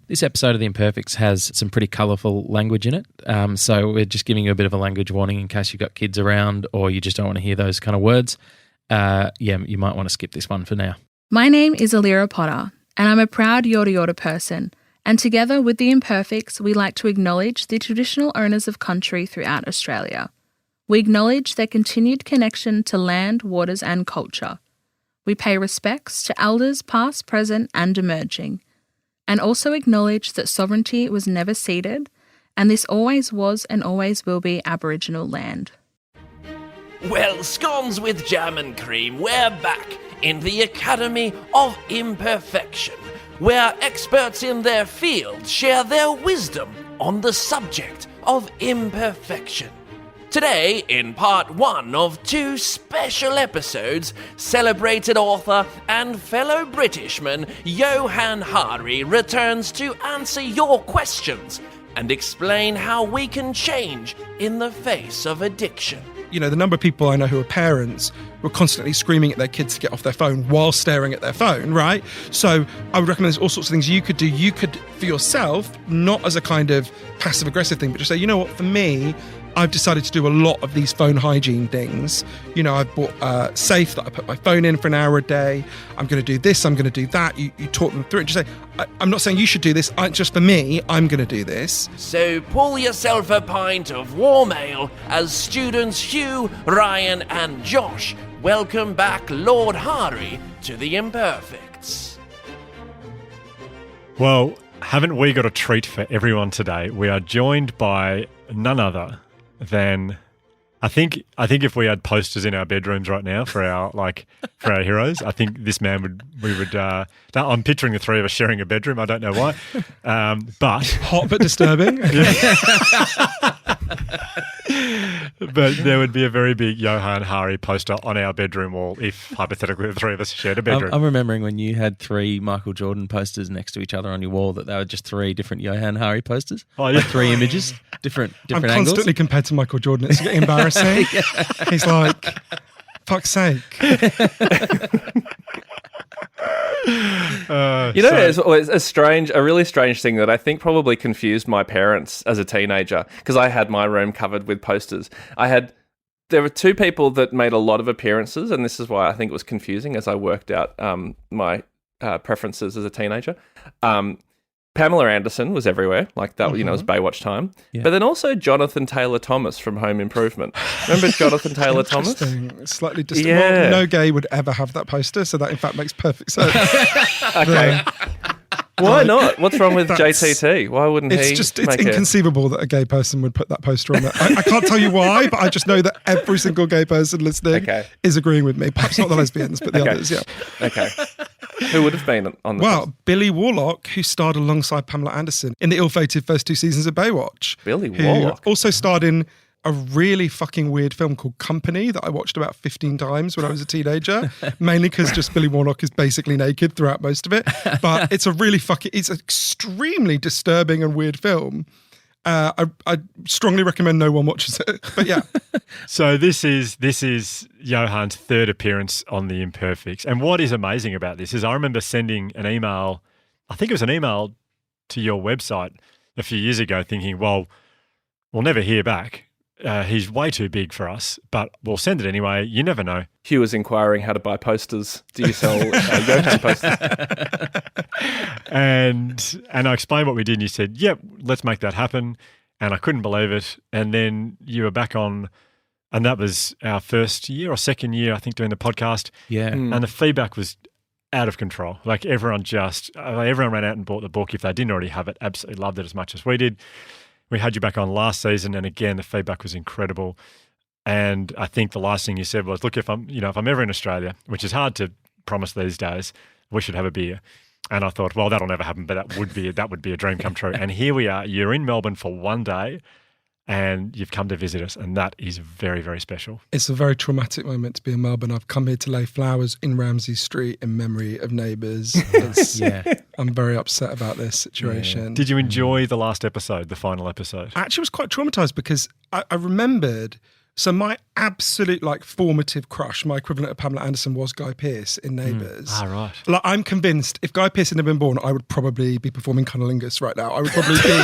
This episode of The Imperfects has some pretty colourful language in it, so we're just giving you a bit of a language warning in case you've got kids around or you just don't want to hear those kind of words. You might want to skip this one for now. My name is Alira Potter, and I'm a proud Yorta Yorta person, and together with The Imperfects, we like to acknowledge the traditional owners of country throughout Australia. We acknowledge their continued connection to land, waters and culture. We pay respects to elders past, present and emerging, and also acknowledge that sovereignty was never ceded, and this always was and always will be Aboriginal land. Well, scones with jam and cream, we're back in the Academy of Imperfection, where experts in their field share their wisdom on the subject of imperfection. Today, in part 1 of 2 special episodes, celebrated author and fellow Britishman Johann Hari returns to answer your questions and explain how we can change in the face of addiction. You know, the number of people I know who are parents who are constantly screaming at their kids to get off their phone while staring at their phone, right? So I would recommend there's all sorts of things you could do. You could, for yourself, not as a kind of passive-aggressive thing, but just say, you know what, for me, I've decided to do a lot of these phone hygiene things. You know, I've bought a safe that I put my phone in for an hour a day. I'm going to do this, I'm going to do that. You talk them through it. Just say, I'm not saying you should do this. Just for me, I'm going to do this. So pull yourself a pint of warm ale as students Hugh, Ryan and Josh welcome back Lord Hari to the Imperfects. Well, haven't we got a treat for everyone today? We are joined by none other than I think if we had posters in our bedrooms right now for our heroes, I think this man would. I'm picturing the three of us sharing a bedroom. I don't know why, but hot but disturbing. But there would be a very big Johann Hari poster on our bedroom wall if hypothetically the three of us shared a bedroom. I'm remembering when you had 3 Michael Jordan posters next to each other on your wall, that they were just 3 different Johann Hari posters. Oh, yeah. Like 3 images, different I'm angles. constantly compared to Michael Jordan. It's getting embarrassing. Yeah. He's like, fuck's sake. It's a really strange thing that I think probably confused my parents as a teenager, because I had my room covered with posters. There were 2 people that made a lot of appearances, and this is why I think it was confusing as I worked out my preferences as a teenager. Pamela Anderson was everywhere, like that. You know, it was Baywatch time. Yeah. But then also Jonathan Taylor Thomas from Home Improvement. Remember Jonathan Taylor Thomas? Slightly distant. Yeah. Well, no gay would ever have that poster, so that in fact makes perfect sense. Okay. Why not? What's wrong with JTT? Why wouldn't he? It's inconceivable that a gay person would put that poster on there. I can't tell you why, but I just know that every single gay person listening is agreeing with me. Perhaps not the lesbians, but the others, yeah. Okay. Who would have been on the poster? Billy Warlock, who starred alongside Pamela Anderson in the ill-fated first 2 seasons of Baywatch. Billy Warlock? Who also starred in a really fucking weird film called Company that I watched about 15 times when I was a teenager, mainly because just Billy Warlock is basically naked throughout most of it. But it's it's an extremely disturbing and weird film. I strongly recommend no one watches it. But yeah. So this is Johann's 3rd appearance on The Imperfects. And what is amazing about this is I remember sending an email, I think it was an email to your website a few years ago thinking, well, we'll never hear back. He's way too big for us, but we'll send it anyway. You never know. Hugh was inquiring how to buy posters. Do you sell Johann posters? And I explained what we did, and you said, yep, let's make that happen. And I couldn't believe it. And then you were back on, and that was our first year or second year, I think, doing the podcast. Yeah. And the feedback was out of control. Like everyone ran out and bought the book. If they didn't already have it, absolutely loved it as much as we did. We had you back on last season, and again, the feedback was incredible. And I think the last thing you said was, look, if I'm ever in Australia, which is hard to promise these days, we should have a beer. And I thought, well, that'll never happen, but that would be a dream come true. And here we are. You're in Melbourne for one day, and you've come to visit us, and that is very, very special. It's a very traumatic moment to be in Melbourne. I've come here to lay flowers in Ramsay Street in memory of neighbours. I'm very upset about this situation. Yeah. Did you enjoy the last episode, the final episode? I actually was quite traumatised because I remembered, So my absolute like formative crush, my equivalent of Pamela Anderson, was Guy Pearce in Neighbours. Right. Like, I'm convinced if Guy Pearce had never been born, I would probably be performing cunnilingus right now. I would probably be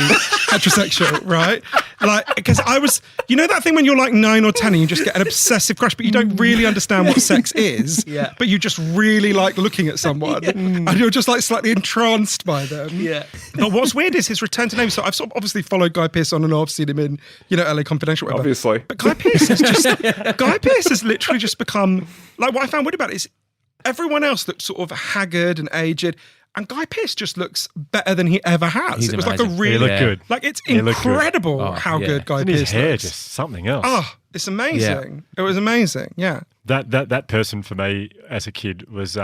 heterosexual, right? Like, because I was, you know that thing when you're like 9 or 10 and you just get an obsessive crush, but you don't really understand what sex is, but you just really like looking at someone and you're just like slightly entranced by them. Yeah. But what's weird is his return to Neighbours. So I've sort of obviously followed Guy Pearce on and off, seen him in, LA Confidential, whatever. Obviously. But Guy Pearce has literally just become, like, what I found weird about it is everyone else looks sort of haggard and aged, and Guy Pearce just looks better than he ever has. He's it was amazing. like a really, He looked good. like, it's He looked good. incredible how good Guy And Pearce his hair looks. just something else. Oh, it's amazing. It was amazing. Yeah. That person for me as a kid was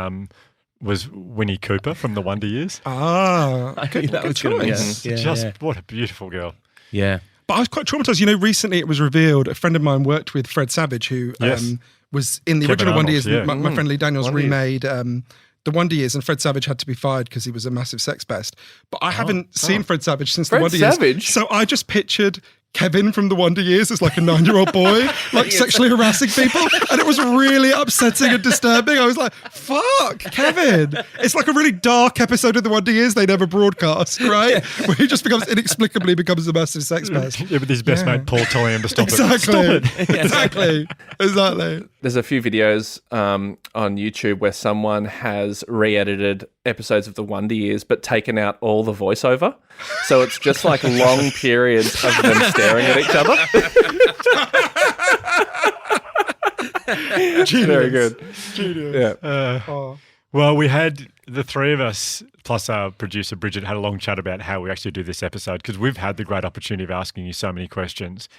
Winnie Cooper from the Wonder Years. Ah, good, That good was gonna be choice. What a beautiful girl. Yeah. But I was quite traumatized. Recently it was revealed, a friend of mine worked with Fred Savage, who Yes. was in the Kevin original Wonder Arnold, Years. yeah. My friend Lee Daniels Wonder Years. remade the Wonder Years, and Fred Savage had to be fired because he was a massive sex pest. But I haven't seen Fred Savage since the Fred Wonder Savage? Years. So I just pictured Kevin from the Wonder Years as like a 9-year-old boy, like sexually harassing people. And it was really upsetting and disturbing. I was like, fuck, Kevin. It's like a really dark episode of the Wonder Years they never broadcast, right? Where he just inexplicably becomes a massive sex pest. Yeah, with his best mate Paul Tollian to stop Exactly. it. Stop it. Exactly. There's a few videos on YouTube where someone has re-edited episodes of the Wonder Years but taken out all the voiceover. So it's just like long periods of them staring at each other. Very good. Genius. Yeah. Well, we had the three of us, plus our producer Bridget, had a long chat about how we actually do this episode, because we've had the great opportunity of asking you so many questions.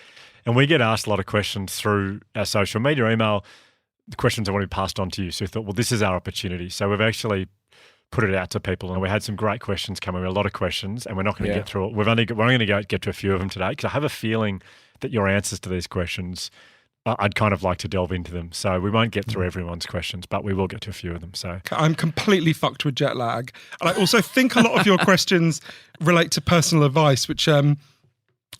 And we get asked a lot of questions through our social media, email, the questions that want to be passed on to you. So we thought, well, this is our opportunity. So we've actually put it out to people, and we had some great questions coming. We had a lot of questions, and we're not going to get through it. We're only going to get to a few of them today, because I have a feeling that your answers to these questions, I'd kind of like to delve into them. So we won't get through everyone's questions, but we will get to a few of them. So I'm completely fucked with jet lag. And I also think a lot of your questions relate to personal advice, which I'm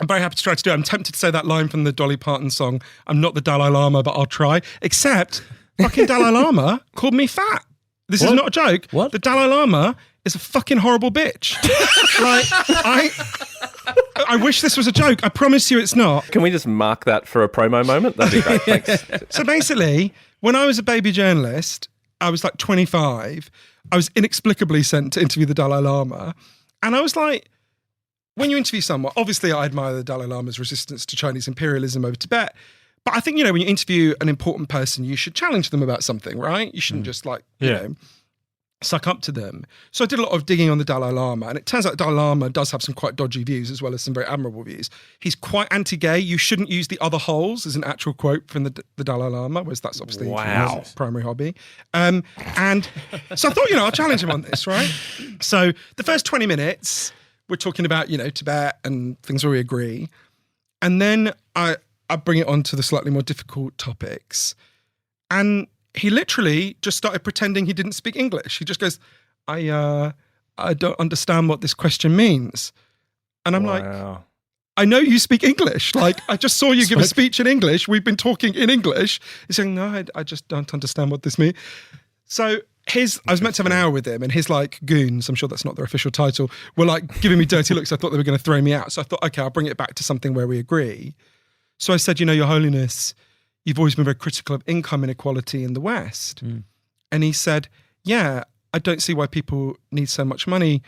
very happy to try to do. I'm tempted to say that line from the Dolly Parton song, I'm not the Dalai Lama, but I'll try. Except fucking Dalai Lama called me fat. This is not a joke. What? The Dalai Lama is a fucking horrible bitch. Like, I wish this was a joke. I promise you it's not. Can we just mark that for a promo moment? That'd be great. Thanks. So basically, when I was a baby journalist, I was like 25. I was inexplicably sent to interview the Dalai Lama. And I was like, when you interview someone, obviously I admire the Dalai Lama's resistance to Chinese imperialism over Tibet. But I think, when you interview an important person, you should challenge them about something, right? You shouldn't just suck up to them. So I did a lot of digging on the Dalai Lama, and it turns out the Dalai Lama does have some quite dodgy views as well as some very admirable views. He's quite anti-gay. You shouldn't use the other holes, is an actual quote from the Dalai Lama, whereas that's obviously his primary hobby. And so I thought, I'll challenge him on this, right? So the first 20 minutes, we're talking about, Tibet and things where we agree. And then I bring it on to the slightly more difficult topics. And he literally just started pretending he didn't speak English. He just goes, I don't understand what this question means. And I'm like, I know you speak English. Like, I just saw you give a speech in English. We've been talking in English. He's saying, no, I just don't understand what this means. So I was meant to have an hour with him, and his goons, I'm sure that's not their official title, were like giving me dirty looks. I thought they were going to throw me out. So I thought, okay, I'll bring it back to something where we agree. So I said, Your Holiness, you've always been very critical of income inequality in the West. And he said, yeah, I don't see why people need so much money.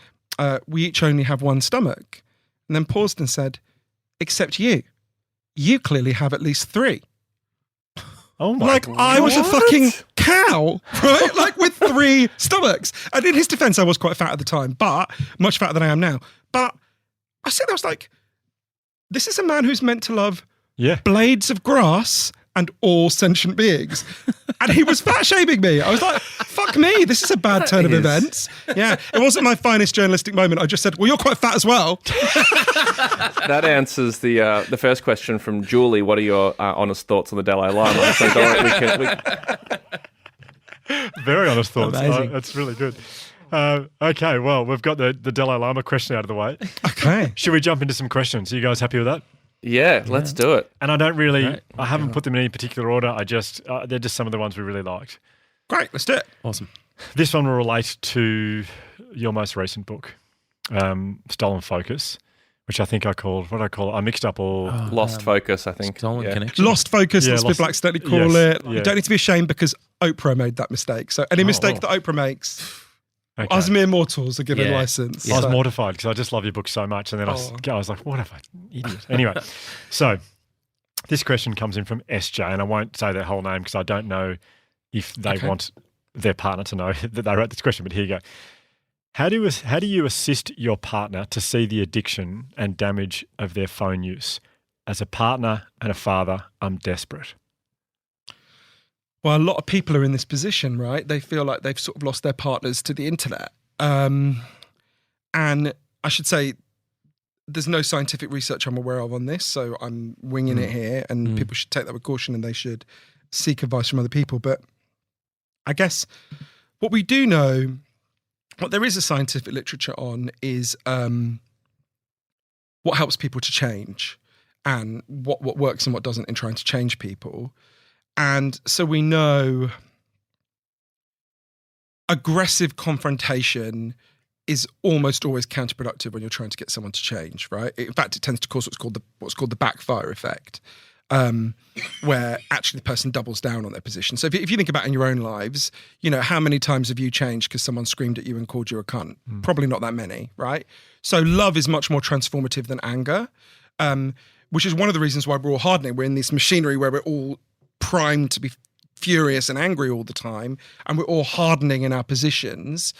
We each only have one stomach. And then paused and said, except you. You clearly have at least 3. oh my God. I was a fucking cow, right? Like with 3 stomachs. And in his defense, I was quite fat at the time, but much fatter than I am now. But I said, I was like, this is a man who's meant to love blades of grass and all sentient beings. And he was fat shaming me. I was like, fuck me, this is a bad turn of events. Yeah, it wasn't my finest journalistic moment. I just said, well, you're quite fat as well. That answers the first question from Julie. What are your honest thoughts on the Dalai Lama? So very honest thoughts. Amazing. That's really good. Okay, well, we've got the Dalai Lama question out of the way. Okay. Should we jump into some questions? Are you guys happy with that? Yeah, let's do it. And I don't really, Right. I haven't put them in any particular order. I just, they're just some of the ones we really liked. Great, let's do it. Awesome. This one will relate to your most recent book, Stolen Focus, which I think I called, what did I call it? I mixed up all. Lost focus, I think. Stolen Yeah. connection. Lost focus, as people accidentally call it. Yeah. You don't need to be ashamed because Oprah made that mistake. So any mistake that Oprah makes, Okay. us mere mortals are given Yeah. license. I was So- mortified because I just love your book so much. And then I was like, what have I, idiot. Anyway, so this question comes in from SJ, and I won't say their whole name because I don't know if they want their partner to know that they wrote this question, but here you go. How do you assist your partner to see the addiction and damage of their phone use? As a partner and a father, I'm desperate. Well, a lot of people are in this position, right? They feel like they've sort of lost their partners to the internet. And I should say, there's no scientific research I'm aware of on this, so I'm winging it here, and people should take that with caution and they should seek advice from other people. But I guess what we do know, what there is a scientific literature on is what helps people to change and what works and what doesn't in trying to change people. And so we know aggressive confrontation is almost always counterproductive when you're trying to get someone to change, right? In fact, it tends to cause what's called the backfire effect, where actually the person doubles down on their position. So if you think about in your own lives, you know, how many times have you changed because someone screamed at you and called you a cunt? Probably not that many, right? So love is much more transformative than anger, which is one of the reasons why we're all hardening. We're in this machinery where we're all primed to be furious and angry all the time, and we're all hardening in our positions.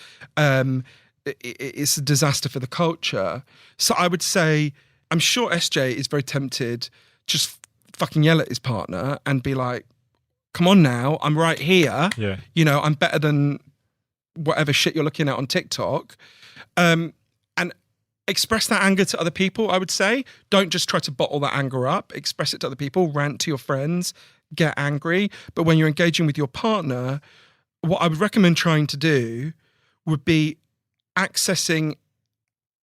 It's a disaster for the culture. So I would say, I'm sure SJ is very tempted just fucking yell at his partner and be like, come on now, I'm right here. Yeah. You know, I'm better than whatever shit you're looking at on TikTok. And express that anger to other people, I would say. Don't just try to bottle that anger up. Express it to other people, rant to your friends, get angry. But when you're engaging with your partner, what I would recommend trying to do would be accessing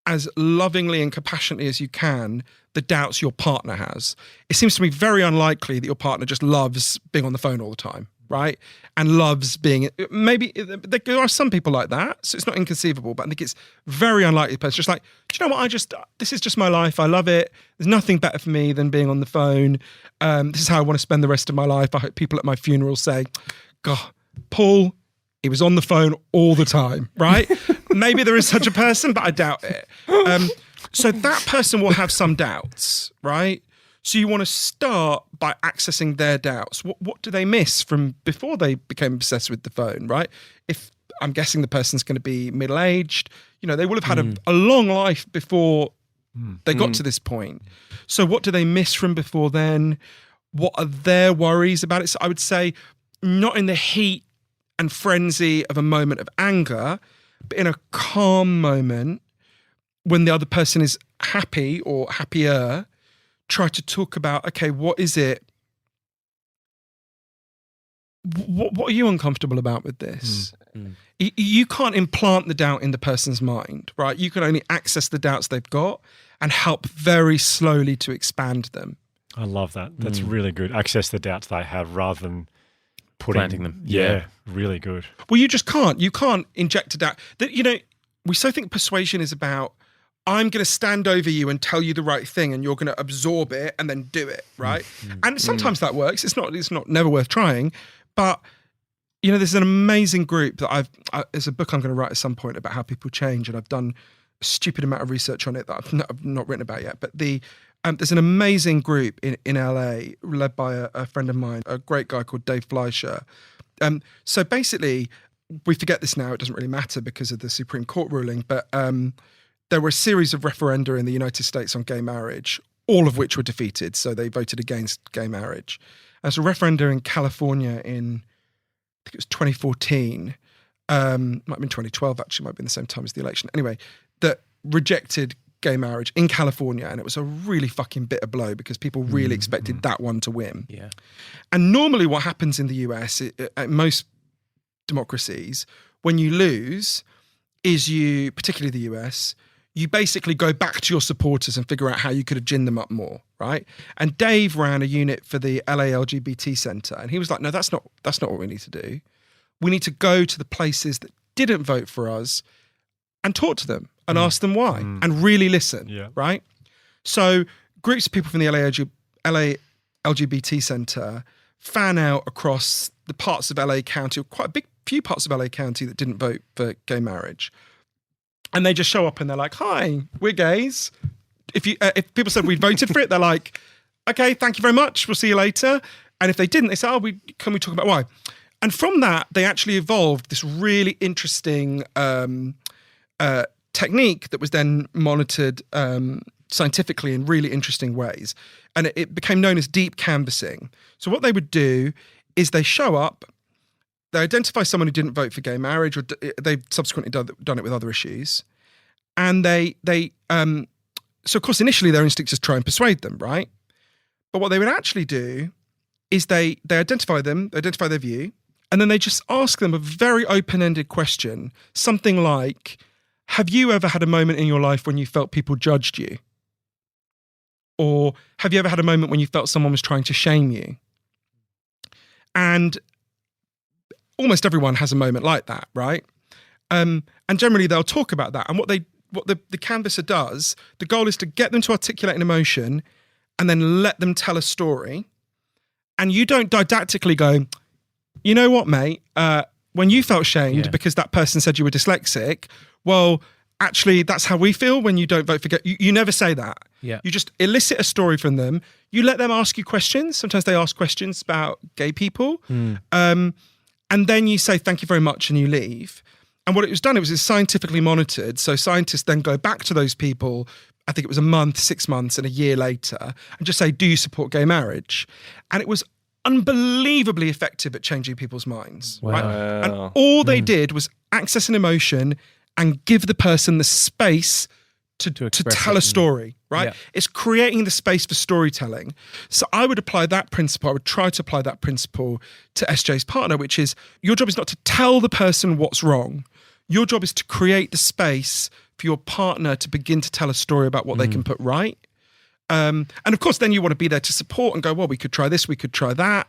as lovingly and compassionately as you can the doubts your partner has. It seems to me very unlikely that your partner just loves being on the phone all the time, right? And loves being, maybe there are some people like that, so it's not inconceivable, but I think it's very unlikely the person's just like, do you know what, this is just my life, I love it, there's nothing better for me than being on the phone, this is how I want to spend the rest of my life. I hope people at my funeral say, God, Paul, he was on the phone all the time, right? Maybe there is such a person, but I doubt it. So that person will have some doubts, right? So you want to start by accessing their doubts. What do they miss from before they became obsessed with the phone, right? If I'm guessing the person's going to be middle-aged, you know, they will have had a long life before they got to this point. So what do they miss from before then? What are their worries about it? So I would say not in the heat and frenzy of a moment of anger, but in a calm moment when the other person is happy or happier, try to talk about, okay, what is it? What are you uncomfortable about with this? You can't implant the doubt in the person's mind, right? You can only access the doubts they've got and help very slowly to expand them. I love that. That's really good. Access the doubts they have rather than Planting them. Yeah, really good. Well, you just can't. You can't inject a doubt. That, you know, we so think persuasion is about, I'm going to stand over you and tell you the right thing and you're going to absorb it and then do it, right? And sometimes that works. It's not never worth trying. But, you know, there's an amazing group that there's a book I'm going to write at some point about how people change, and I've done a stupid amount of research on it that I've not written about yet. But there's an amazing group in LA led by a friend of mine, a great guy called Dave Fleischer. So basically, we forget this now, it doesn't really matter because of the Supreme Court ruling, but there were a series of referenda in the United States on gay marriage, all of which were defeated. So they voted against gay marriage. And so a referenda in California in, I think it was 2014, might have been 2012 actually, might have been the same time as the election. Anyway, that rejected gay marriage in California, and it was a really fucking bitter blow because people really expected that one to win. Yeah. And normally what happens in the US, at most democracies, when you lose, is particularly the US, you basically go back to your supporters and figure out how you could have ginned them up more, right? And Dave ran a unit for the LA LGBT Centre, and he was like, no, that's not what we need to do. We need to go to the places that didn't vote for us and talk to them and ask them why and really listen, right? So groups of people from the LA LGBT Centre fan out across the parts of LA County, or quite a big few parts of LA County that didn't vote for gay marriage. And they just show up and they're like, hi, we're gays. If people said we voted for it, they're like, okay, thank you very much. We'll see you later. And if they didn't, they say, can we talk about why? And from that, they actually evolved this really interesting technique that was then monitored scientifically in really interesting ways. And it became known as deep canvassing. So what they would do is they show up, they identify someone who didn't vote for gay marriage, or they've subsequently done it with other issues. And so of course, initially their instinct is to try and persuade them, right? But what they would actually do is they identify them, they identify their view, and then they just ask them a very open-ended question, something like, have you ever had a moment in your life when you felt people judged you? Or have you ever had a moment when you felt someone was trying to shame you? And almost everyone has a moment like that, right? And generally they'll talk about that. And what the canvasser does, the goal is to get them to articulate an emotion and then let them tell a story. And you don't didactically go, you know what, mate, when you felt shamed because that person said you were dyslexic, well, actually, that's how we feel when you don't vote for gay. You never say that. Yeah. You just elicit a story from them. You let them ask you questions. Sometimes they ask questions about gay people. And then you say, thank you very much, and you leave. And what it was done, it was scientifically monitored. So scientists then go back to those people, I think it was a month, 6 months, and a year later, and just say, do you support gay marriage? And it was unbelievably effective at changing people's minds. Wow. Right? And all they did was access an emotion and give the person the space to tell a story, right? Yeah. It's creating the space for storytelling. So I would apply that principle, I would try to apply that principle to SJ's partner, which is your job is not to tell the person what's wrong. Your job is to create the space for your partner to begin to tell a story about what they can put right. And of course, then you want to be there to support and go, well, we could try this, we could try that.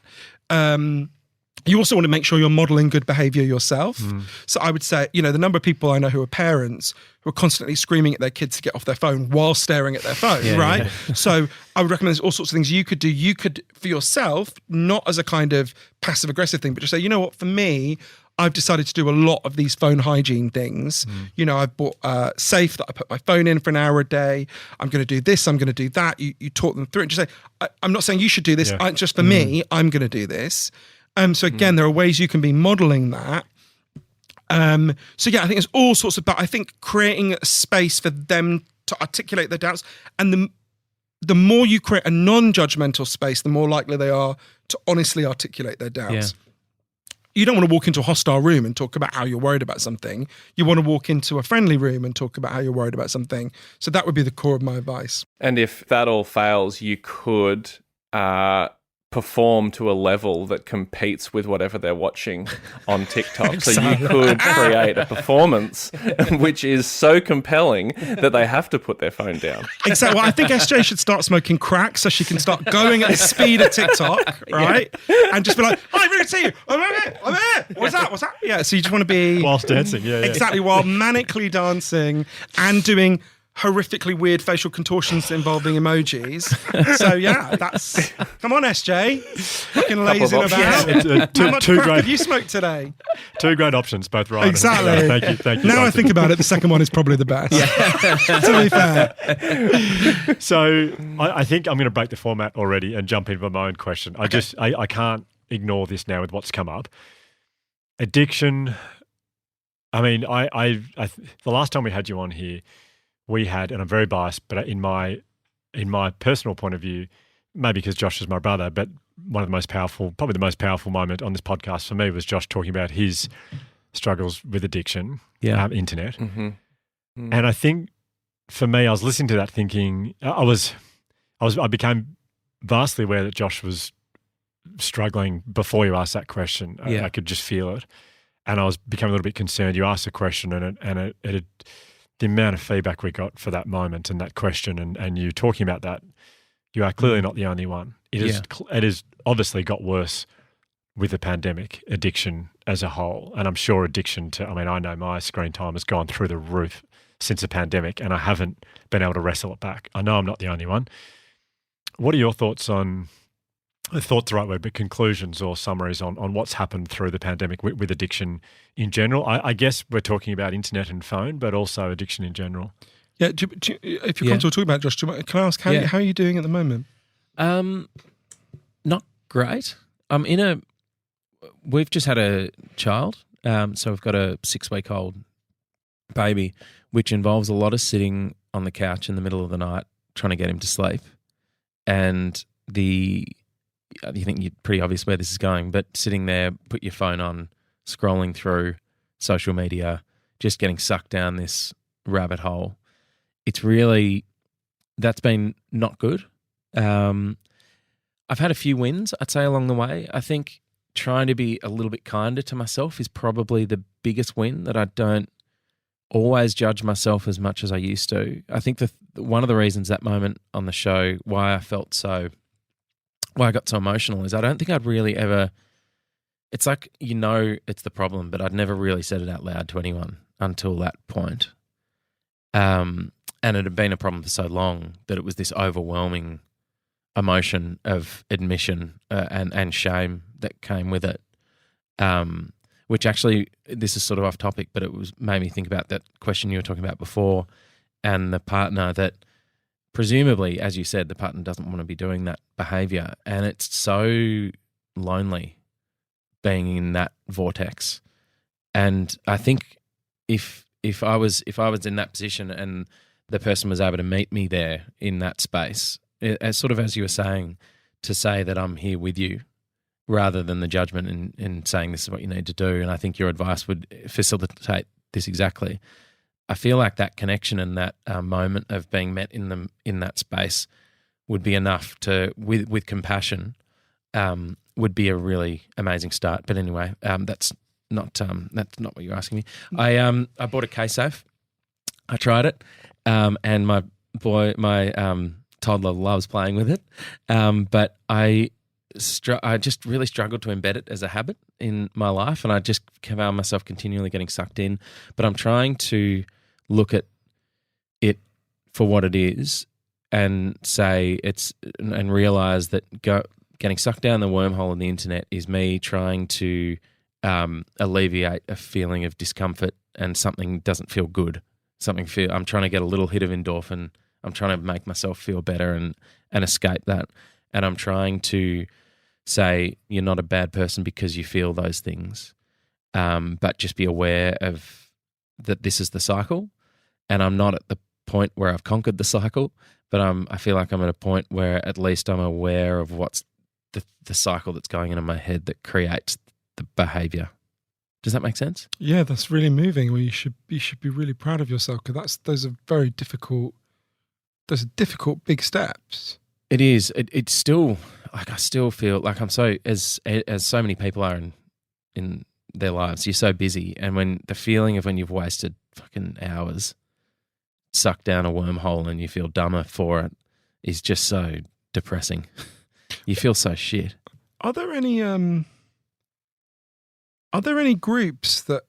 You also want to make sure you're modeling good behavior yourself. So I would say, the number of people I know who are parents who are constantly screaming at their kids to get off their phone while staring at their phone, right? Yeah. So I would recommend there's all sorts of things you could do. You could, for yourself, not as a kind of passive aggressive thing, but just say, you know what, for me, I've decided to do a lot of these phone hygiene things. I've bought a safe that I put my phone in for an hour a day. I'm going to do this. I'm going to do that. You talk them through it. Just say, I'm not saying you should do this. Just for me, I'm going to do this. So again, there are ways you can be modeling that. So yeah, I think there's all sorts of, but I think creating a space for them to articulate their doubts, and the more you create a non-judgmental space, the more likely they are to honestly articulate their doubts. Yeah. You don't want to walk into a hostile room and talk about how you're worried about something. You want to walk into a friendly room and talk about how you're worried about something. So that would be the core of my advice. And if that all fails, you could perform to a level that competes with whatever they're watching on TikTok. So you could create a performance which is so compelling that they have to put their phone down. Exactly. Well, I think SJ should start smoking crack so she can start going at the speed of TikTok, right? And just be like, "Hi, really see you. I'm here. What's that? What's that?" Yeah. So you just want to be whilst dancing, exactly, while manically dancing and doing horrifically weird facial contortions involving emojis. So yeah, that's come on, SJ, fucking lazing about. How much crack have you smoked today? Two great options, both right. Exactly. Thank you. Now I think about it, the second one is probably the best. To be fair. So I think I'm going to break the format already and jump into my own question. I can't ignore this now with what's come up. Addiction. I mean, the last time we had you on here, we had, and I'm very biased, but in my personal point of view, maybe because Josh is my brother, but one of the most powerful, probably the most powerful moment on this podcast for me was Josh talking about his struggles with addiction, internet. And I think for me, I was listening to that thinking, I became vastly aware that Josh was struggling before you asked that question. I could just feel it. And I was becoming a little bit concerned. You asked the question and it the amount of feedback we got for that moment and that question and you talking about that, you are clearly not the only one. It is obviously got worse with the pandemic, addiction as a whole. And I'm sure addiction to, I know my screen time has gone through the roof since the pandemic and I haven't been able to wrestle it back. I know I'm not the only one. What are your thoughts on, thoughts the right word, but conclusions or summaries on what's happened through the pandemic with addiction in general? I guess we're talking about internet and phone, but also addiction in general. Yeah, if you're comfortable talking about it, Josh, can I ask how are you doing at the moment? Not great. We've just had a child, so we've got a 6-week-old baby, which involves a lot of sitting on the couch in the middle of the night trying to get him to sleep. And you think you're pretty obvious where this is going, but sitting there, put your phone on, scrolling through social media, just getting sucked down this rabbit hole. It's really, that's been not good. I've had a few wins, I'd say, along the way. I think trying to be a little bit kinder to myself is probably the biggest win, that I don't always judge myself as much as I used to. I think one of the reasons that moment on the show, why I got so emotional, is I don't think I'd really ever, it's like, it's the problem, but I'd never really said it out loud to anyone until that point. And it had been a problem for so long that it was this overwhelming emotion of admission and shame that came with it. Which actually, this is sort of off topic, but it made me think about that question you were talking about before, and the partner that presumably, as you said, the partner doesn't want to be doing that behavior, and it's so lonely being in that vortex. And I think if I was in that position and the person was able to meet me there in that space, as sort of as you were saying, to say that I'm here with you, rather than the judgment in saying this is what you need to do. And I think your advice would facilitate this exactly. I feel like that connection and that moment of being met in that space would be enough to, with compassion, would be a really amazing start. But anyway, that's not what you're asking me. I bought a K-Safe. I tried it, and my toddler loves playing with it, but I just really struggled to embed it as a habit in my life, and I just found myself continually getting sucked in. But I'm trying to look at it for what it is and and realize that getting sucked down the wormhole of the internet is me trying to alleviate a feeling of discomfort, and something doesn't feel good. I'm trying to get a little hit of endorphin. I'm trying to make myself feel better and escape that. And I'm trying to say you're not a bad person because you feel those things, but just be aware of that this is the cycle. And I'm not at the point where I've conquered the cycle, but I feel like I'm at a point where at least I'm aware of what's the cycle that's going on in my head that creates the behavior. Does that make sense? Yeah, that's really moving. Well, you should be really proud of yourself, because those are very difficult. Those are difficult big steps. It is. It's still like, I still feel like I'm so, as so many people are in their lives, you're so busy, and when the feeling of when you've wasted fucking hours sucked down a wormhole and you feel dumber for it is just so depressing. You feel so shit. Are there any groups that,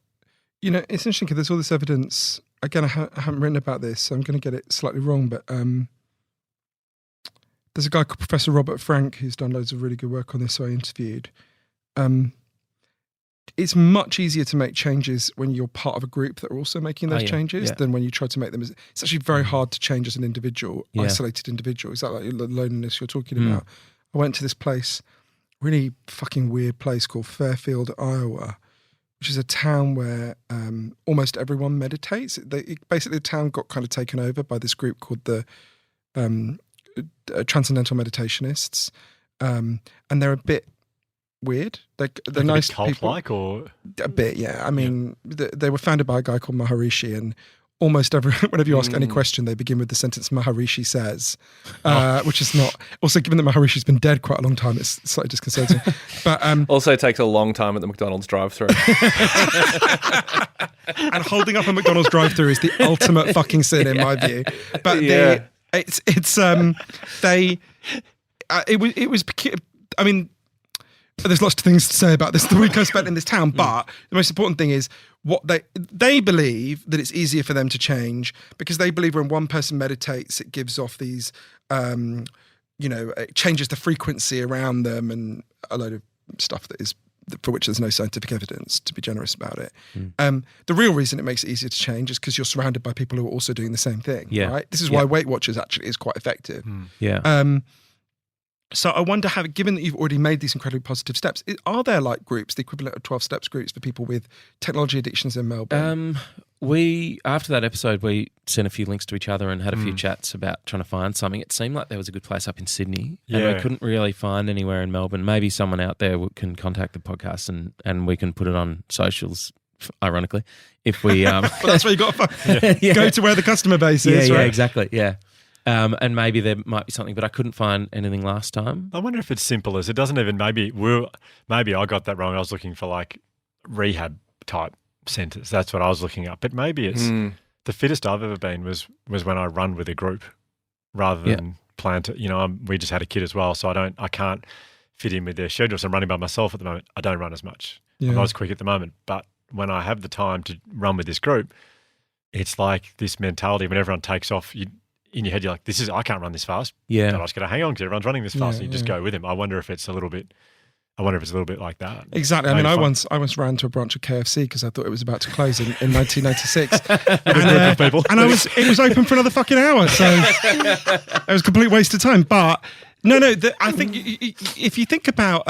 it's interesting because there's all this evidence. Again, I haven't written about this, so I'm going to get it slightly wrong, but there's a guy called Professor Robert Frank who's done loads of really good work on this, so I interviewed. It's much easier to make changes when you're part of a group that are also making those changes than when you try to make them. It's actually very hard to change as an individual, isolated individual. Is that like the loneliness you're talking about? I went to this place, really fucking weird place called Fairfield, Iowa, which is a town where almost everyone meditates. Basically, the town got kind of taken over by this group called the Transcendental Meditationists, and they're a bit weird. They're nice cult-like people. Or a bit, yeah. I mean, they were founded by a guy called Maharishi, and almost whenever you ask any question, they begin with the sentence Maharishi says, which is not, also given that Maharishi's been dead quite a long time, it's slightly disconcerting. But also takes a long time at the McDonald's drive-thru. And holding up a McDonald's drive-thru is the ultimate fucking sin in my view. But it was, I mean, there's lots of things to say about this the week I spent in this town, but the most important thing is what they believe that it's easier for them to change because they believe when one person meditates, it gives off these, it changes the frequency around them and a load of stuff for which there's no scientific evidence, to be generous about it. The real reason it makes it easier to change is because you're surrounded by people who are also doing the same thing, right? This is why Weight Watchers actually is quite effective. So I wonder how, given that you've already made these incredibly positive steps, are there like groups, the equivalent of 12 steps groups for people with technology addictions in Melbourne? After that episode, we sent a few links to each other and had a few chats about trying to find something. It seemed like there was a good place up in Sydney, and we couldn't really find anywhere in Melbourne. Maybe someone out there can contact the podcast and we can put it on socials, ironically, if we... Well, that's where you got to go to where the customer base is, right? Yeah, exactly, yeah. And maybe there might be something, but I couldn't find anything last time. I wonder if it's simple as it doesn't even maybe I got that wrong. I was looking for like rehab type centres. That's what I was looking up. But maybe it's the fittest I've ever been was when I run with a group rather than plan to. We just had a kid as well, so I can't fit in with their schedules. I'm running by myself at the moment. I don't run as much. I'm not as quick at the moment, but when I have the time to run with this group, it's like this mentality when everyone takes off. In your head, you're like, I can't run this fast. Yeah. And I just got to hang on because everyone's running this fast and you just go with him. I wonder if it's a little bit like that. Exactly. I mean, I once ran to a branch of KFC because I thought it was about to close in 1996. And it was open for another fucking hour. So it was a complete waste of time. But I think if you think about,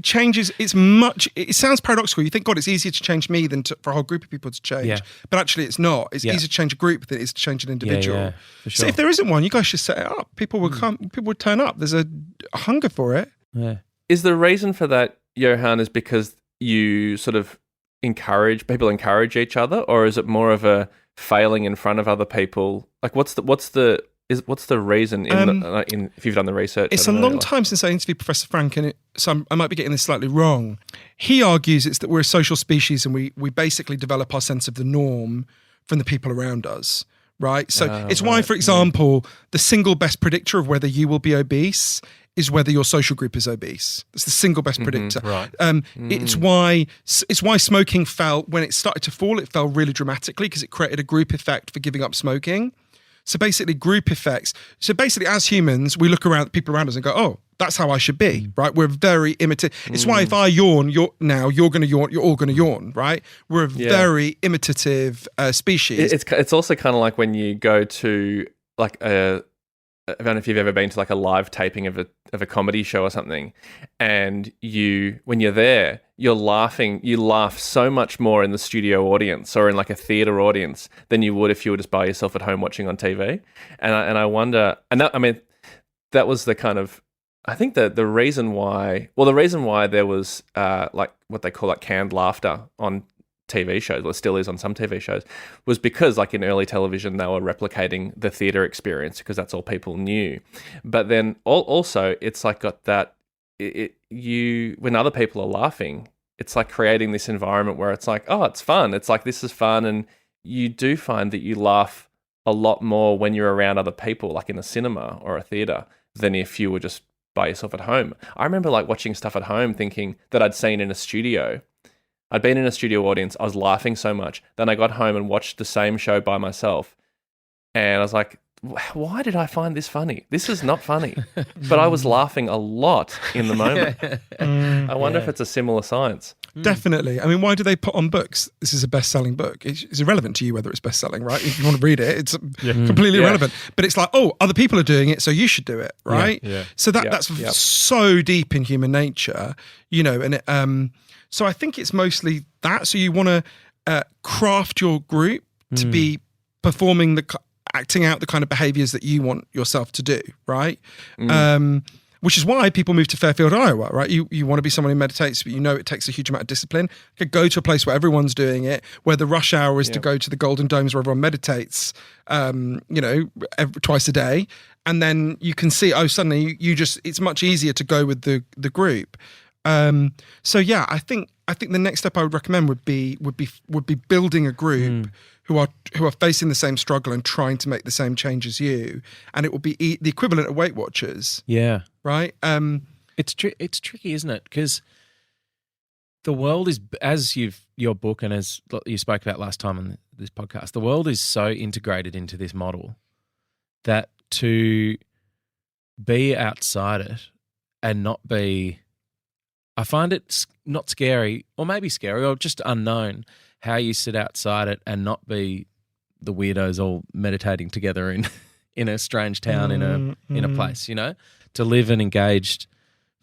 change is, it sounds paradoxical. You think, God, it's easier to change me than for a whole group of people to change. Yeah. But actually it's not. It's easier to change a group than it is to change an individual. Yeah, for sure. So if there isn't one, you guys should set it up. People will come, people would turn up. There's a hunger for it. Yeah. Is the reason for that, Johann, is because you sort of encourage each other, or is it more of a failing in front of other people? Like what's the reason if you've done the research? It's a long time since I interviewed Professor Frank, and so I might be getting this slightly wrong. He argues it's that we're a social species and we basically develop our sense of the norm from the people around us, right? So it's why, for example, the single best predictor of whether you will be obese is whether your social group is obese. It's the single best predictor. Right. It's why smoking fell, when it started to fall, it fell really dramatically because it created a group effect for giving up smoking. So basically group effects. So basically as humans, we look around people around us and go, oh, that's how I should be, right? We're very imitative. It's why if I yawn, you're going to yawn, you're all going to yawn, right? We're a very imitative species. It's also kind of like when you go to like I don't know if you've ever been to like a live taping of a comedy show or something, and when you're there, you laugh so much more in the studio audience or in like a theater audience than you would if you were just by yourself at home watching on TV. And I wonder, that was the kind of, I think the reason why there was like what they call like canned laughter on TV shows, or still is on some TV shows, was because like in early television they were replicating the theater experience because that's all people knew. But then also it's like got that when other people are laughing, it's like creating this environment where it's like, oh, it's fun. It's like, this is fun. And you do find that you laugh a lot more when you're around other people, like in a cinema or a theater, than if you were just by yourself at home. I remember like watching stuff at home thinking that I'd seen in a studio. I'd been in a studio audience. I was laughing so much. Then I got home and watched the same show by myself. And I was like, why did I find this funny? This is not funny. But I was laughing a lot in the moment. I wonder if it's a similar science. Definitely. I mean, why do they put on books, this is a best-selling book? It's irrelevant to you whether it's best-selling, right? If you want to read it, it's completely irrelevant. But it's like, oh, other people are doing it, so you should do it, right? Yeah. So that's so deep in human nature, and it, so I think it's mostly that. So you want to craft your group to be acting out the kind of behaviors that you want yourself to do, right? which is why people move to Fairfield, Iowa, right? You want to be someone who meditates, but you know it takes a huge amount of discipline. You could go to a place where everyone's doing it, where the rush hour is to go to the Golden Domes where everyone meditates, twice a day. And then you can see, suddenly it's much easier to go with the group. So yeah, I think the next step I would recommend would be building a group who are facing the same struggle and trying to make the same change as you, and it will be the equivalent of Weight Watchers. Yeah, right. It's tricky, isn't it? Because the world is, as your book and as you spoke about last time on this podcast, the world is so integrated into this model that to be outside it and not be, I find it not scary, or maybe scary, or just unknown, how you sit outside it and not be the weirdos all meditating together in a strange town in a place, to live an engaged,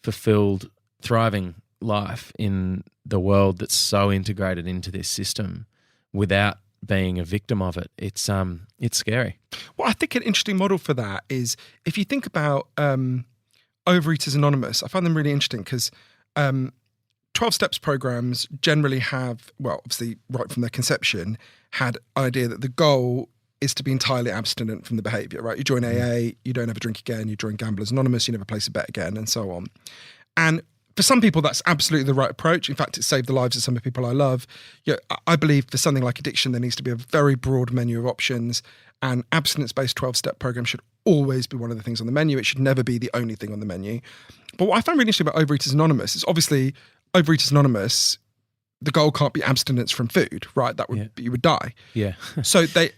fulfilled, thriving life in the world that's so integrated into this system without being a victim of it. It's scary. Well, I think an interesting model for that is if you think about Overeaters Anonymous. I find them really interesting because 12 Steps programs generally have, well, obviously right from their conception, had an idea that the goal is to be entirely abstinent from the behaviour, right? You join AA, you don't ever drink again, you join Gamblers Anonymous, you never place a bet again, and so on. And for some people, that's absolutely the right approach. In fact, it saved the lives of some of the people I love. I believe for something like addiction, there needs to be a very broad menu of options, and abstinence-based 12-step program should always be one of the things on the menu. It should never be the only thing on the menu. But what I find really interesting about Overeaters Anonymous is obviously Overeaters Anonymous, the goal can't be abstinence from food, right? That would you would die. Yeah. So they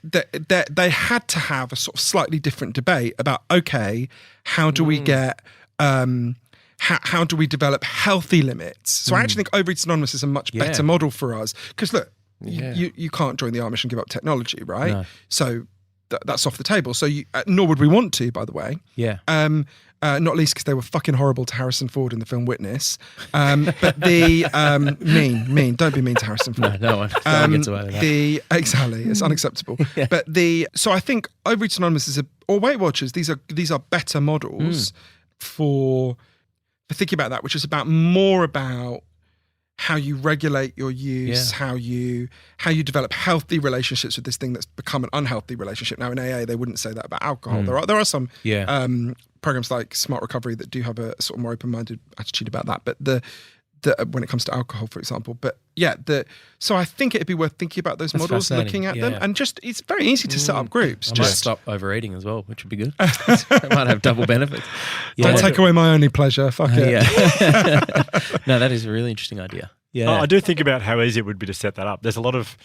had to have a sort of slightly different debate about, okay, how do we get how do we develop healthy limits? So I actually think Overeaters Anonymous is a much better model for us because look, you can't join the Amish and give up technology, right? No. So that's off the table. So nor would we want to, by the way. Yeah. Not least because they were fucking horrible to Harrison Ford in the film Witness. But the mean, don't be mean to Harrison Ford. No one gets away with that. Exactly, it's unacceptable. Yeah. But so I think Overeaters Anonymous or Weight Watchers. These are better models for thinking about that, which is more about how you regulate your use, how you develop healthy relationships with this thing that's become an unhealthy relationship. Now in AA, they wouldn't say that about alcohol. There are some programs like Smart Recovery that do have a sort of more open-minded attitude about that. But the when it comes to alcohol, for example, but so I think it'd be worth thinking about those models, looking at them, and just it's very easy to set up groups. I might stop overeating as well, which would be good. It might have double benefits. Don't take away my only pleasure. Fuck it. Yeah. No, that is a really interesting idea. Yeah, I do think about how easy it would be to set that up. There's a lot of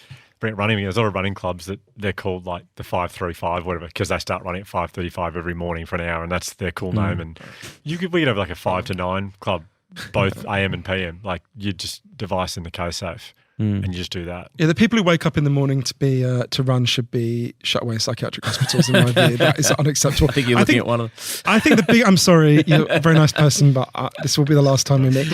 running. There's a lot of running clubs that they're called like the 535, whatever, because they start running at 5:35 every morning for an hour, and that's their cool name. And we could have like a 5 to 9 club, both AM and PM. Like you just device in the co-safe. And you just do that. Yeah, the people who wake up in the morning to run should be shut away in psychiatric hospitals. In my view, that is unacceptable. I think you're looking at one of them. I think I'm sorry, you're a very nice person, but this will be the last time we meet.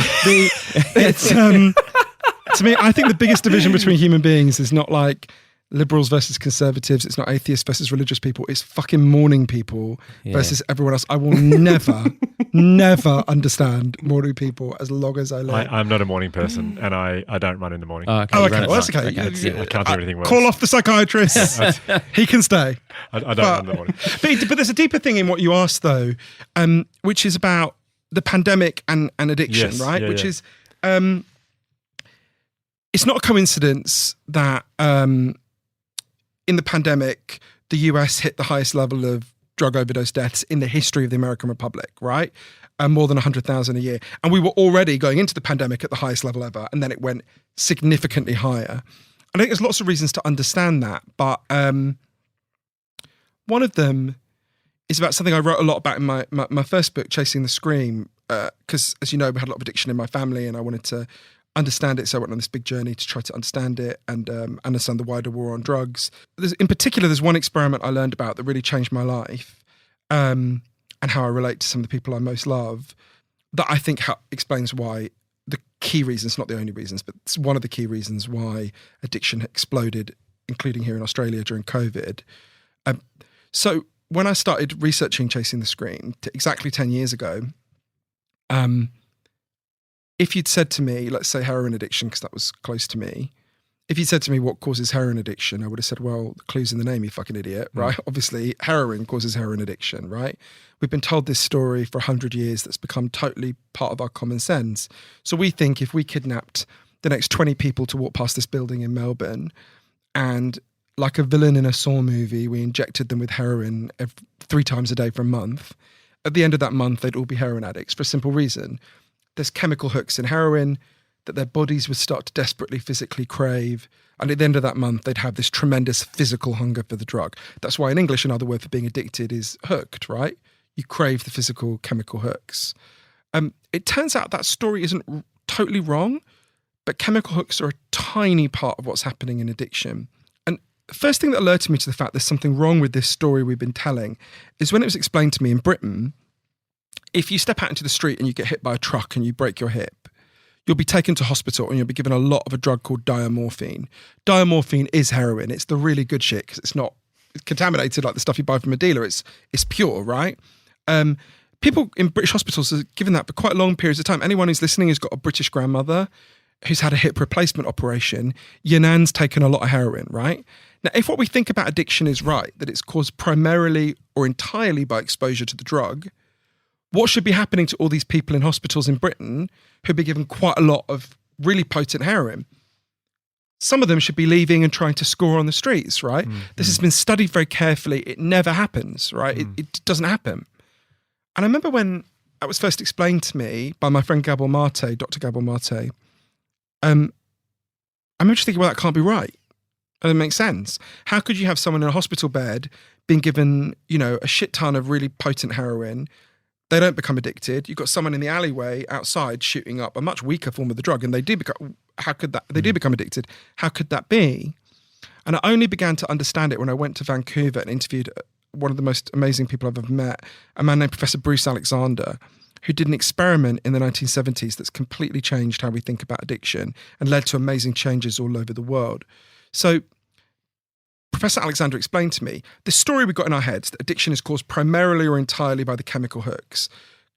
To me, I think the biggest division between human beings is not like liberals versus conservatives. It's not atheists versus religious people. It's fucking morning people versus everyone else. I will never understand morning people as long as I live. I'm not a morning person, and I don't run in the morning. Oh, okay. Well, that's okay. I can't do anything worse. Call off the psychiatrist. He can stay. I don't run in the morning. But there's a deeper thing in what you asked, though, which is about the pandemic and addiction, right? Yeah, which is... it's not a coincidence that in the pandemic, the US hit the highest level of drug overdose deaths in the history of the American Republic, right? More than 100,000 a year. And we were already going into the pandemic at the highest level ever, and then it went significantly higher. I think there's lots of reasons to understand that, but one of them is about something I wrote a lot about in my first book, Chasing the Scream, because, as you know, we had a lot of addiction in my family, and I wanted to understand it, so I went on this big journey to try to understand it and understand the wider war on drugs. In particular, there's one experiment I learned about that really changed my life, and how I relate to some of the people I most love, that I think explains why the key reasons, not the only reasons, but it's one of the key reasons why addiction exploded, including here in Australia during COVID. So when I started researching Chasing the Scream exactly 10 years ago, If you'd said to me, let's say heroin addiction, because that was close to me, if you'd said to me what causes heroin addiction, I would have said, well, the clue's in the name, you fucking idiot, right? Obviously, heroin causes heroin addiction, right? We've been told this story for 100 years that's become totally part of our common sense. So we think if we kidnapped the next 20 people to walk past this building in Melbourne and like a villain in a Saw movie, we injected them with heroin 3 times a day for a month, at the end of that month, they'd all be heroin addicts for a simple reason. There's chemical hooks in heroin that their bodies would start to desperately physically crave. And at the end of that month, they'd have this tremendous physical hunger for the drug. That's why in English, another word for being addicted is hooked, right? You crave the physical chemical hooks. It turns out that story isn't totally wrong, but chemical hooks are a tiny part of what's happening in addiction. And the first thing that alerted me to the fact there's something wrong with this story we've been telling is when it was explained to me in Britain, if you step out into the street and you get hit by a truck and you break your hip, you'll be taken to hospital and you'll be given a lot of a drug called diamorphine. Diamorphine is heroin. It's the really good shit because it's not contaminated like the stuff you buy from a dealer. It's pure, right? People in British hospitals are given that for quite long periods of time. Anyone who's listening who's got a British grandmother who's had a hip replacement operation, your nan's taken a lot of heroin, right? Now, if what we think about addiction is right, that it's caused primarily or entirely by exposure to the drug, what should be happening to all these people in hospitals in Britain who'd be given quite a lot of really potent heroin? Some of them should be leaving and trying to score on the streets, right? This has been studied very carefully. It never happens, right? It doesn't happen. And I remember when that was first explained to me by my friend Gabor Mate, Dr. Gabor Mate, I remember just thinking, well, that can't be right. It doesn't make sense. How could you have someone in a hospital bed being given, a shit ton of really potent heroin? They don't become addicted. You've got someone in the alleyway outside shooting up a much weaker form of the drug, and they do become. How could that? They do become addicted. How could that be? And I only began to understand it when I went to Vancouver and interviewed one of the most amazing people I've ever met, a man named Professor Bruce Alexander, who did an experiment in the 1970s that's completely changed how we think about addiction and led to amazing changes all over the world. So Professor Alexander explained to me, the story we've got in our heads that addiction is caused primarily or entirely by the chemical hooks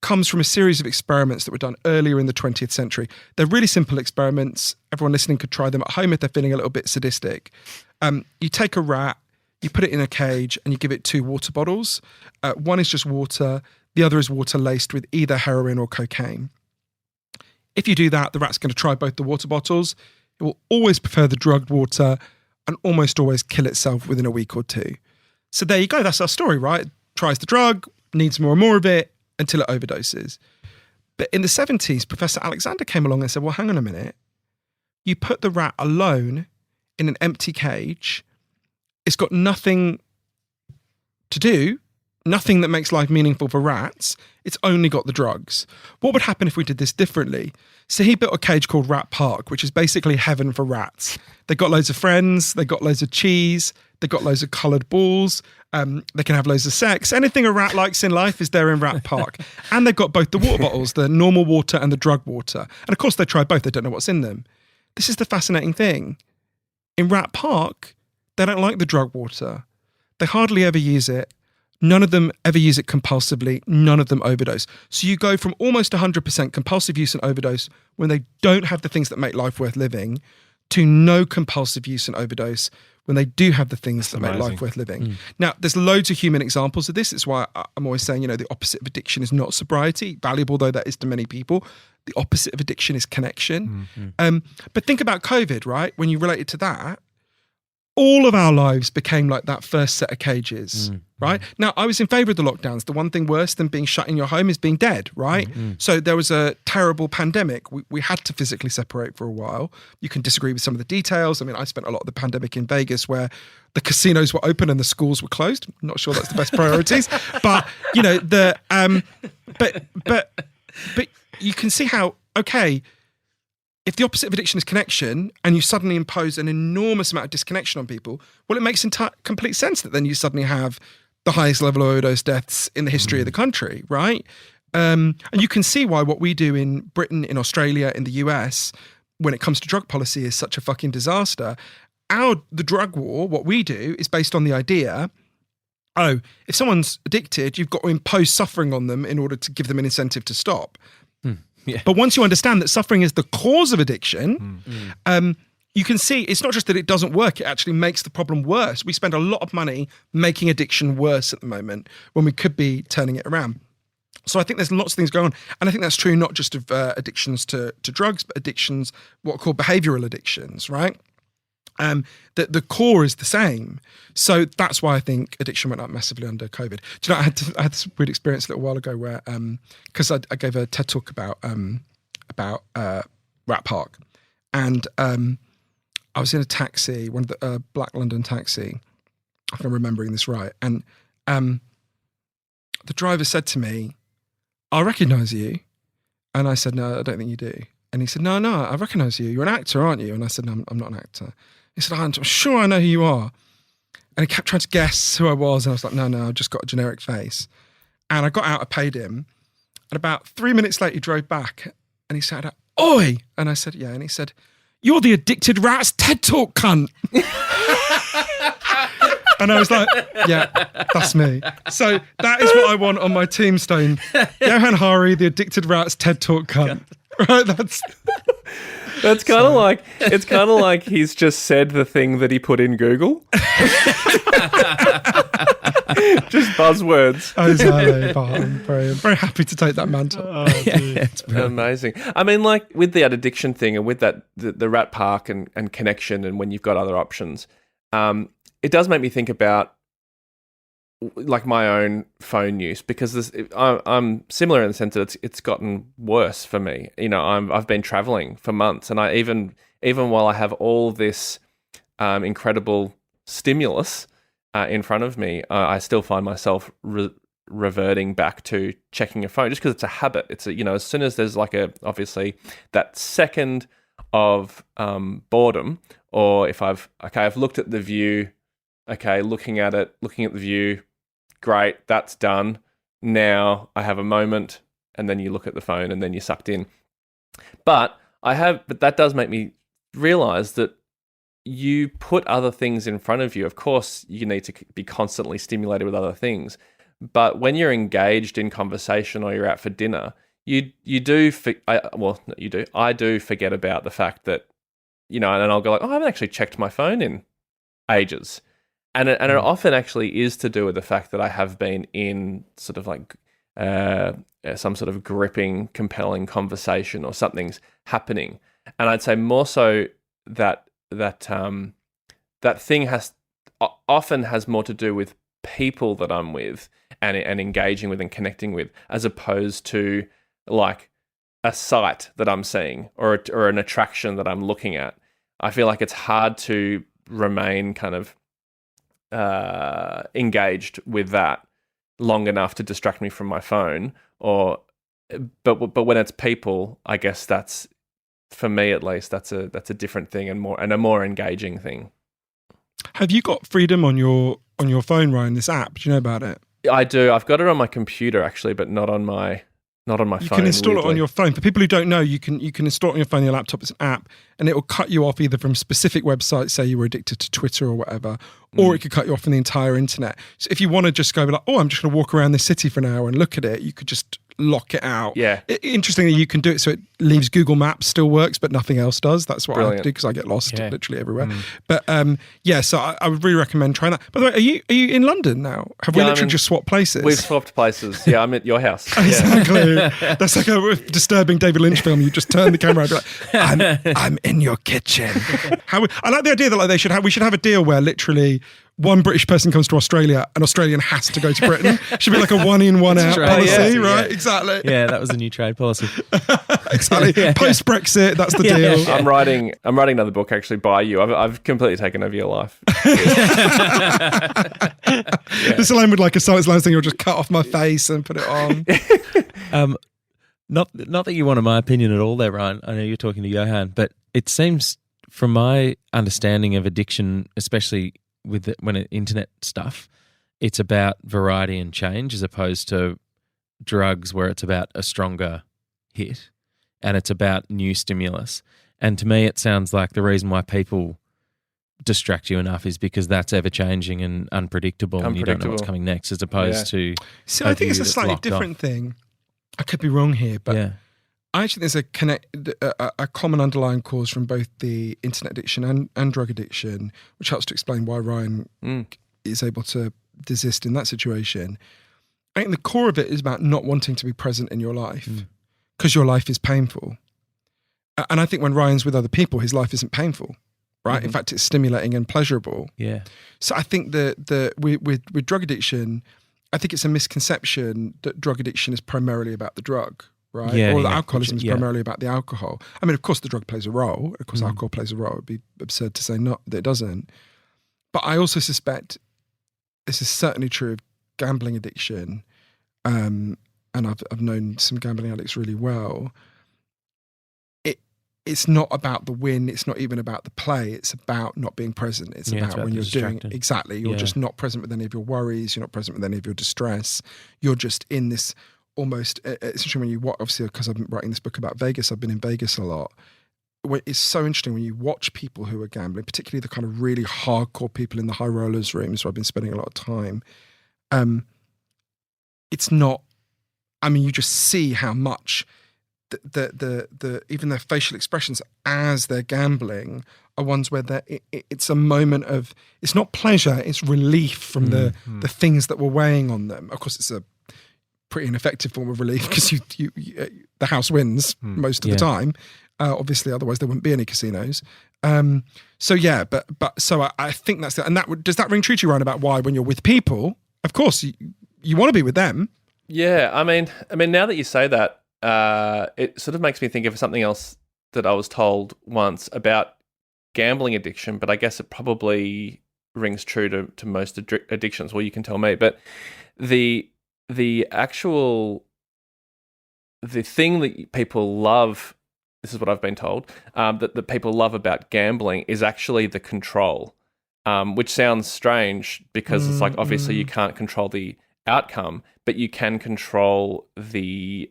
comes from a series of experiments that were done earlier in the 20th century. They're really simple experiments. Everyone listening could try them at home if they're feeling a little bit sadistic. You take a rat, you put it in a cage and you give it 2 water bottles. One is just water. The other is water laced with either heroin or cocaine. If you do that, the rat's going to try both the water bottles. It will always prefer the drugged water and almost always kill itself within a week or 2. So there you go. That's our story, right? It tries the drug, needs more and more of it until it overdoses. But in the 70s, Professor Alexander came along and said, well, hang on a minute. You put the rat alone in an empty cage. It's got nothing to do, nothing that makes life meaningful for rats. It's only got the drugs. What would happen if we did this differently? So he built a cage called Rat Park, which is basically heaven for rats. They got loads of friends, they got loads of cheese, they got loads of coloured balls, they can have loads of sex. Anything a rat likes in life is there in Rat Park. And they've got both the water bottles, the normal water and the drug water. And of course they try both, they don't know what's in them. This is the fascinating thing. In Rat Park, they don't like the drug water. They hardly ever use it. None of them ever use it compulsively. None of them overdose. So you go from almost 100% compulsive use and overdose when they don't have the things that make life worth living to no compulsive use and overdose when they do have the things that make life worth living. Now, there's loads of human examples of this. It's why I'm always saying, the opposite of addiction is not sobriety, valuable though that is to many people. The opposite of addiction is connection. But think about COVID, right? When you relate it to that, all of our lives became like that first set of cages, right? Now, I was in favour of the lockdowns. The one thing worse than being shut in your home is being dead, right? So there was a terrible pandemic. We had to physically separate for a while. You can disagree with some of the details. I mean, I spent a lot of the pandemic in Vegas where the casinos were open and the schools were closed. I'm not sure that's the best priorities, but but you can see how, okay, if the opposite of addiction is connection and you suddenly impose an enormous amount of disconnection on people, well, it makes complete sense that then you suddenly have the highest level of overdose deaths in the history of the country, right? And you can see why what we do in Britain, in Australia, in the US, when it comes to drug policy is such a fucking disaster. The drug war, what we do is based on the idea, if someone's addicted, you've got to impose suffering on them in order to give them an incentive to stop. Yeah. But once you understand that suffering is the cause of addiction, you can see it's not just that it doesn't work, it actually makes the problem worse. We spend a lot of money making addiction worse at the moment when we could be turning it around. So I think there's lots of things going on. And I think that's true not just of addictions to drugs, but addictions, what are called behavioral addictions, right? That the core is the same. So that's why I think addiction went up massively under COVID. Do you know, I had this weird experience a little while ago where, because I gave a TED talk about Rat Park. And I was in a taxi, one of the Black London taxi, if I'm remembering this right. And the driver said to me, "I recognise you." And I said, "No, I don't think you do." And he said, No, I recognise you. You're an actor, aren't you?" And I said, "No, I'm not an actor." He said, "I'm sure I know who you are." And he kept trying to guess who I was. And I was like, no, I've just got a generic face. And I got out, I paid him. And about 3 minutes later, he drove back and he said, "Oi!" And I said, "Yeah." And he said, "You're the Addicted Rats TED Talk cunt." And I was like, yeah, that's me. So that is what I want on my tombstone. Johann Hari, the Addicted Rats TED Talk cunt. Right? That's kind of like, it's kind of like he's just said the thing that he put in Google. Just buzzwords. Exactly. But I'm very happy to take that mantle. It's Amazing. I mean, like with the addiction thing and with that, the Rat Park and connection, and when you've got other options, it does make me think about like my own phone use, because I'm similar in the sense that it's gotten worse for me. You know, I've been traveling for months, and I even while I have all this incredible stimulus in front of me, I still find myself reverting back to checking a phone just because it's a habit. It's as soon as there's like obviously that second of boredom, or if I've looked at the view, looking at the view. Great, that's done. Now I have a moment, and then you look at the phone, and then you're sucked in. But that does make me realize that you put other things in front of you. Of course, you need to be constantly stimulated with other things. But when you're engaged in conversation or you're out for dinner, I do forget about the fact that, and I'll go like, "Oh, I haven't actually checked my phone in ages." And it often actually is to do with the fact that I have been in sort of like some sort of gripping, compelling conversation, or something's happening. And I'd say more so that thing often has more to do with people that I'm with and engaging with and connecting with, as opposed to like a sight that I'm seeing or an attraction that I'm looking at. I feel like it's hard to remain kind of engaged with that long enough to distract me from my phone, but when it's people, I guess that's, for me at least, that's a different thing and a more engaging thing. Have you got freedom on your phone, Ryan? This app, do you know about it? I do. I've got it on my computer actually, but not on my phone. You can install it on your phone. For people who don't know, you can install it on your phone, your laptop. It's an app, and it will cut you off either from specific websites, say you were addicted to Twitter or whatever, or it could cut you off from the entire internet. So if you want to just go like, "Oh, I'm just going to walk around this city for an hour and look at it," you could just lock it out. Yeah. Interestingly, you can do it so it leaves Google Maps still works, but nothing else does. That's what I do because I get lost literally everywhere. But so I would really recommend trying that. By the way, are you in London now? Have we literally just swapped places? We've swapped places. Yeah, I'm at your house. Exactly. That's like a disturbing David Lynch film. You just turn the camera and be like, I'm in your kitchen. I like the idea that like we should have a deal where literally one British person comes to Australia, an Australian has to go to Britain. Should be like a one in, one out policy, right? Yeah. Exactly. Yeah, that was a new trade policy. Exactly. Post Brexit, that's the deal. I'm writing another book actually by you. I've completely taken over your life. This alone with like a Science Lounge thing, you'll just cut off my face and put it on. Not that you wanted my opinion at all there, Ryan. I know you're talking to Johann, but it seems, from my understanding of addiction, especially when internet stuff, it's about variety and change, as opposed to drugs where it's about a stronger hit and it's about new stimulus. And to me, it sounds like the reason why people distract you enough is because that's ever changing and unpredictable, and you don't know what's coming next, as opposed to. So I think it's a slightly different thing. I could be wrong here, but I actually think there's a common underlying cause from both the internet addiction and drug addiction, which helps to explain why Ryan is able to desist in that situation. I think the core of it is about not wanting to be present in your life because your life is painful. And I think when Ryan's with other people, his life isn't painful, right? In fact, it's stimulating and pleasurable. Yeah. So I think that with drug addiction, I think it's a misconception that drug addiction is primarily about the drug, right? Yeah, or that yeah. alcoholism is primarily about the alcohol. I mean, of course, the drug plays a role. Of course, alcohol plays a role. It'd be absurd to say not that it doesn't. But I also suspect this is certainly true of gambling addiction. And I've known some gambling addicts really well. It's not about the win. It's not even about the play. It's about not being present. It's about when you're doing exactly. You're just not present with any of your worries. You're not present with any of your distress. You're just in this almost. It's interesting when you watch. Obviously, because I've been writing this book about Vegas, I've been in Vegas a lot. It's so interesting when you watch people who are gambling, particularly the kind of really hardcore people in the high rollers rooms where I've been spending a lot of time. It's not. I mean, you just see how much. The even their facial expressions as they're gambling are ones where it's a moment of, it's not pleasure, it's relief from the things that were weighing on them. Of course, it's a pretty ineffective form of relief because you the house wins most of the time. Obviously, otherwise there wouldn't be any casinos. So yeah, but I think that's and that does that ring true to you, Ryan, about why when you're with people, of course you want to be with them. Yeah, I mean, now that you say that. It sort of makes me think of something else that I was told once about gambling addiction, but I guess it probably rings true to most addictions. Well, you can tell me, but the thing that people love, this is what I've been told, that people love about gambling is actually the control, which sounds strange because it's like obviously you can't control the outcome, but you can control the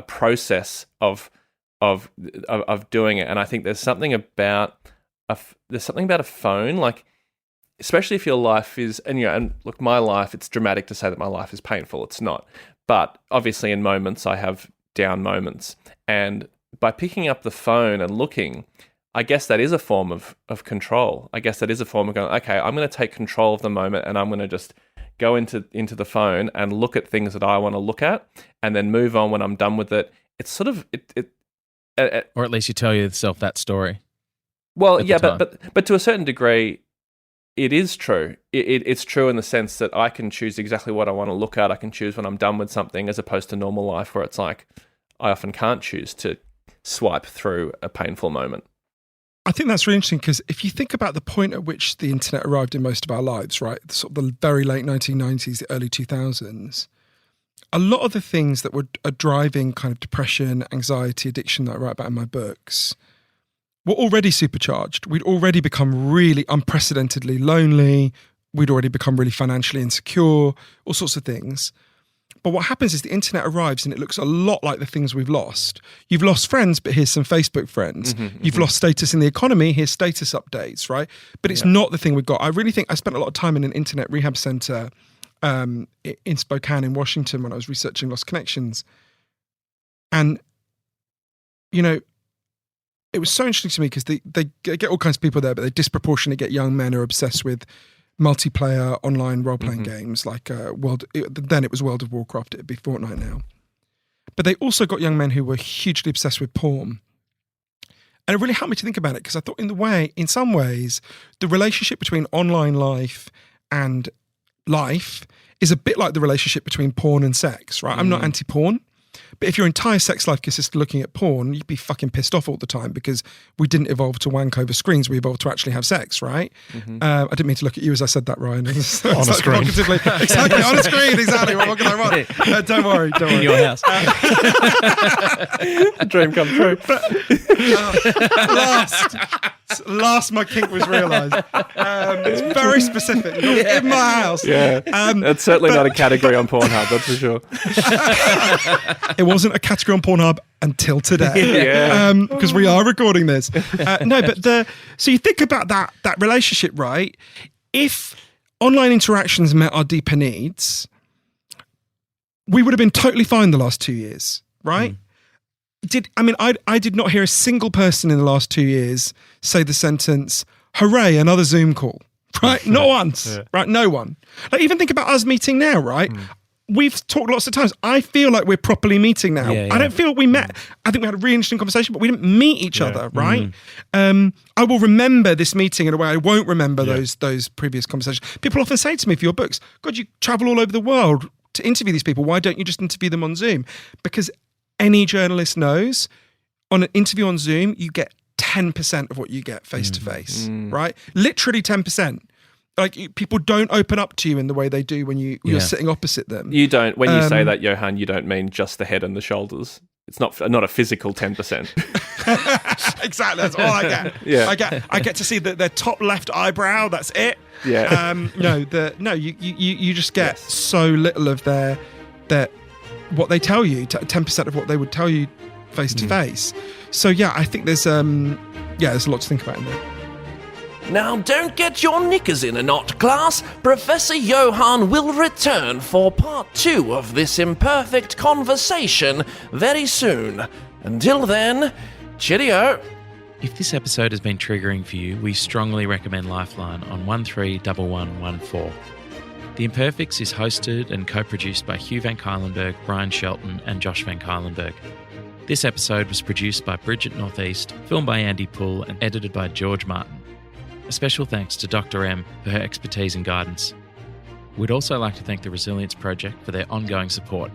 process of doing it. And I think there's something about a phone, like especially if your life is, and look, my life, it's dramatic to say that my life is painful. It's not, but obviously in moments I have down moments, and by picking up the phone and looking, I guess that is a form of control. I guess that is a form of going, okay, I'm going to take control of the moment, and I'm going to just go into the phone and look at things that I want to look at, and then move on when I'm done with it. It's sort of or at least you tell yourself that story. Well, yeah, but to a certain degree, it is true. It's true in the sense that I can choose exactly what I want to look at. I can choose when I'm done with something, as opposed to normal life where it's like I often can't choose to swipe through a painful moment. I think that's really interesting because if you think about the point at which the internet arrived in most of our lives, right, sort of the very late 1990s, the early 2000s, a lot of the things that are driving kind of depression, anxiety, addiction that I write about in my books were already supercharged. We'd already become really unprecedentedly lonely. We'd already become really financially insecure, all sorts of things. But what happens is the internet arrives and it looks a lot like the things we've lost. You've lost friends, but here's some Facebook friends. You've lost status in the economy, here's status updates, right? But it's not the thing we've got. I really think I spent a lot of time in an internet rehab center in Spokane in Washington when I was researching Lost Connections. And, it was so interesting to me because they get all kinds of people there, but they disproportionately get young men who are obsessed with multiplayer online role-playing games like then it was World of Warcraft, it'd be Fortnite now. But they also got young men who were hugely obsessed with porn. And it really helped me to think about it because I thought in some ways, the relationship between online life and life is a bit like the relationship between porn and sex, right? I'm not anti-porn. But if your entire sex life consists of looking at porn, you'd be fucking pissed off all the time because we didn't evolve to wank over screens. We evolved to actually have sex, right? I didn't mean to look at you as I said that, Ryan. On a screen. Exactly, on a screen, exactly. What can I want? Don't worry. In your house. Dream come true. Last my kink was realised. It's very specific. In my house. Yeah. That's certainly not a category on Pornhub, that's for sure. It wasn't a category on Pornhub until today. Because we are recording this. So you think about that relationship, right? If online interactions met our deeper needs, we would have been totally fine the last 2 years, right? I did not hear a single person in the last 2 years say the sentence, hooray, another Zoom call. Right? Not once. Right? No one. Like, even think about us meeting now, right? We've talked lots of times. I feel like we're properly meeting now. I don't feel we met. I think we had a really interesting conversation, but we didn't meet each other, right? I will remember this meeting in a way I won't remember those previous conversations. People often say to me for your books, God, you travel all over the world to interview these people. Why don't you just interview them on Zoom? Because any journalist knows on an interview on Zoom, you get 10% of what you get face to face, right? Literally 10%. Like, people don't open up to you in the way they do when you're sitting opposite them. You don't. When you say that, Johann, you don't mean just the head and the shoulders. It's not a physical 10%. Exactly. That's all I get. I get to see their top left eyebrow. That's it. Yeah. You just get so little of their what they tell you. 10% of what they would tell you face to face. So I think there's a lot to think about in there. Now, don't get your knickers in a knot, class. Professor Johann will return for part 2 of this imperfect conversation very soon. Until then, cheerio. If this episode has been triggering for you, we strongly recommend Lifeline on 131114. The Imperfects is hosted and co-produced by Hugh Van Cuylenberg, Brian Shelton and Josh Van Cuylenberg. This episode was produced by Bridget Northeast, filmed by Andy Poole and edited by George Martin. A special thanks to Dr. M for her expertise and guidance. We'd also like to thank the Resilience Project for their ongoing support.